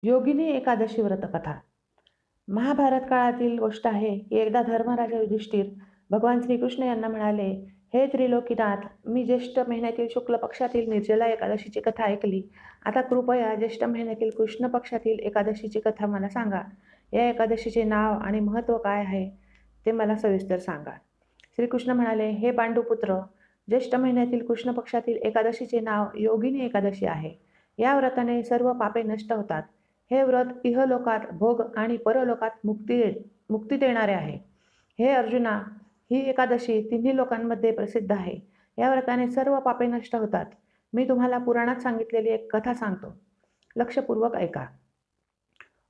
योगिनी एकादशी व्रतकथा. महाभारत काळातील गोष्ट आहे की एकदा धर्मराजा युधिष्ठिर भगवान श्रीकृष्ण यांना म्हणाले, हे त्रिलोकीनाथ, मी ज्येष्ठ महिन्यातील शुक्ल पक्षातील निर्जला एकादशीची कथा ऐकली. आता कृपया ज्येष्ठ महिन्यातील कृष्ण पक्षातील एकादशीची कथा मला सांगा. या एकादशीचे नाव आणि महत्त्व काय आहे ते मला सविस्तर सांगा. श्रीकृष्ण म्हणाले, हे पांडुपुत्र, ज्येष्ठ महिन्यातील कृष्ण पक्षातील एकादशीचे नाव योगिनी एकादशी आहे. या व्रताने सर्व पापे नष्ट होतात. हे व्रत इहलोकात भोग आणि परलोकात मुक्ती देणारे आहे. हे अर्जुना, ही एकादशी तिन्ही लोकांमध्ये प्रसिद्ध आहे. या व्रताने सर्व पापे नष्ट होतात. मी तुम्हाला पुराणात सांगितलेली एक कथा सांगतो. लक्षपूर्वक ऐका.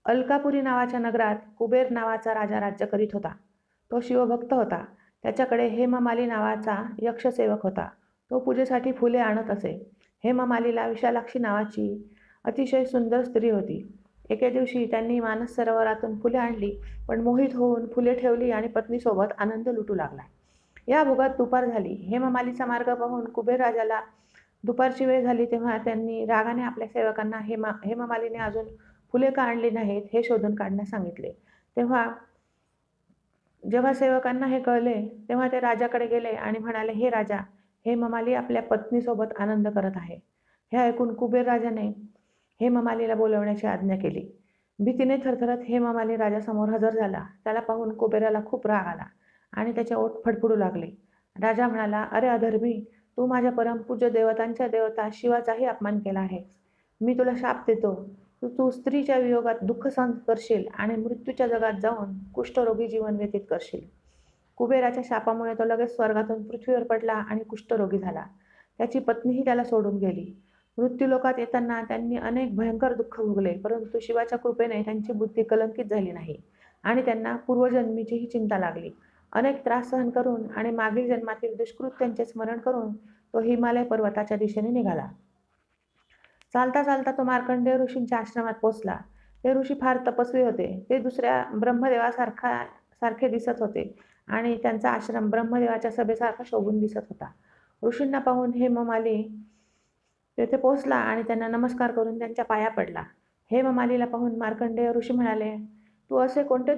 अलकापुरी नावाच्या नगरात कुबेर नावाचा राजा राज्य करीत होता. तो शिवभक्त होता. त्याच्याकडे हेममाली नावाचा यक्षसेवक होता. तो पूजेसाठी फुले आणत असे. हेममालीला विशालाक्षी नावाची अतिशय सुंदर स्त्री होती. एके दिवशी त्यांनी मानस सरोवरातून फुले आणली, पण मोहित होऊन फुले ठेवली आणि पत्नीसोबत आनंद लुटू लागला. या भोगात दुपार झाली. हेममालीचा मार्ग पाहून कुबेर राजाला दुपारची वेळ झाली तेव्हा त्यांनी रागाने आपल्या सेवकांना हेममालीने अजून फुले का आणली नाहीत हे शोधून काढण्यास सांगितले. जेव्हा सेवकांना हे कळले तेव्हा ते राजाकडे गेले आणि म्हणाले, हे राजा, हेममाली आपल्या पत्नीसोबत आनंद करत आहे. हे ऐकून कुबेर राजाने हेममालीला बोलवण्याची आज्ञा केली. भीतीने थरथरत हेममाली राजासमोर हजर झाला. त्याला पाहून कुबेराला खूप राग आला आणि त्याचे ओठ फडफडू लागले. राजा म्हणाला, अरे अधर्मी, तू माझ्या परमपूज्य देवतांच्या देवता शिवाचाही अपमान केला आहे. मी तुला शाप देतो. तू स्त्रीच्या वियोगात दुःख सहन करशील आणि मृत्यूच्या जगात जाऊन कुष्ठरोगी जीवन व्यतीत करशील. कुबेराच्या शापामुळे तो लगेच स्वर्गातून पृथ्वीवर पडला आणि कुष्ठरोगी झाला. त्याची पत्नीही त्याला सोडून गेली. मृत्यूलोकात येताना त्यांनी अनेक भयंकर दुःख भोगले, परंतु शिवाच्या कृपेने त्यांची बुद्धी कलंकित झाली नाही आणि त्यांना पूर्वजन्मीचीही चिंता लागली. अनेक त्रास सहन करून आणि मागील जन्मातील दुष्कृत्यांचे स्मरण करून तो हिमालय पर्वताच्या दिशेने निघाला. चालता चालता तो मार्कंडेय ऋषींच्या आश्रमात पोचला. ते ऋषी फार तपस्वी होते. ते दुसऱ्या ब्रह्मदेवासारखे दिसत होते आणि त्यांचा आश्रम ब्रह्मदेवाच्या सभेसारखा शोभून दिसत होता. ऋषींना पाहून हेममाली तेथे पोहोचला आणि त्यांना नमस्कार करून त्यांच्या पाया पडला. हेममालीला पाहून मार्कंडेय ऋषी म्हणाले, तू असे कोणते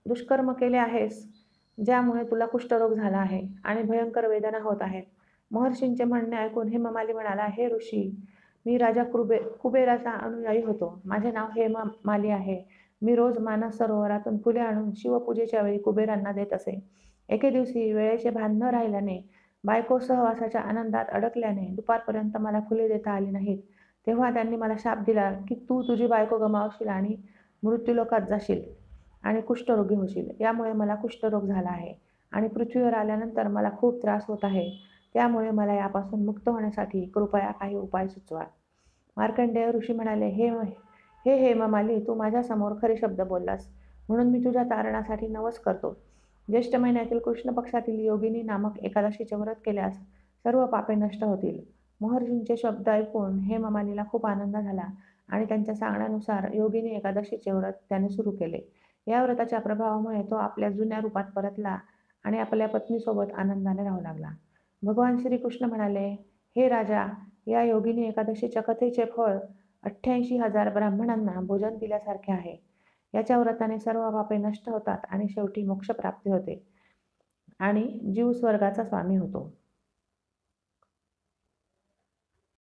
दुष्कर्म केले आहेस ज्यामुळे तुला कुष्ठरोग झाला आहे आणि भयंकर वेदना होत आहेत? महर्षींचे म्हणणे ऐकून हेममाली म्हणाला, हे ऋषी, मी राजा कुबेराचा अनुयायी होतो. माझे नाव हेममाली आहे. मी रोज मानस सरोवरातून फुले आणून शिवपूजेच्या वेळी कुबेरांना देत असे. एके दिवशी वेळेचे भान न राहिल्याने, बायको सहवासाच्या आनंदात अडकल्याने दुपारपर्यंत मला फुले देता आली नाहीत. तेव्हा त्यांनी मला शाप दिला की तू तुझी बायको गमावशील आणि मृत्यूलोकात जाशील आणि कुष्ठरोगी होशील. यामुळे मला कुष्ठरोग झाला आहे आणि पृथ्वीवर आल्यानंतर मला खूप त्रास होत आहे. त्यामुळे मला यापासून मुक्त होण्यासाठी कृपया काही उपाय सुचवा. मार्कंडेय ऋषी म्हणाले, हे हेममाली, तू माझ्यासमोर खरे शब्द बोललास, म्हणून मी तुझ्या तारणासाठी नवस करतो. ज्येष्ठ महिन्यातील कृष्ण पक्षातील योगिनी नामक एकादशीचे व्रत केल्यास सर्व पापे नष्ट होतील. महर्षींचे शब्द ऐकून हेममालीला खूप आनंद झाला आणि त्यांच्या सांगण्यानुसार योगिनी एकादशीचे व्रत त्याने सुरू केले. या व्रताच्या प्रभावामुळे तो आपल्या जुन्या रूपात परतला आणि आपल्या पत्नीसोबत आनंदाने राहू लागला. भगवान श्रीकृष्ण म्हणाले, हे राजा, या योगिनी एकादशीच्या कथेचे फळ 88,000 ब्राह्मणांना भोजन दिल्यासारखे आहे. याच्या व्रताने सर्व पापे नष्ट होतात आणि शेवटी मोक्षप्राप्ती होते आणि जीव स्वर्गाचा स्वामी होतो.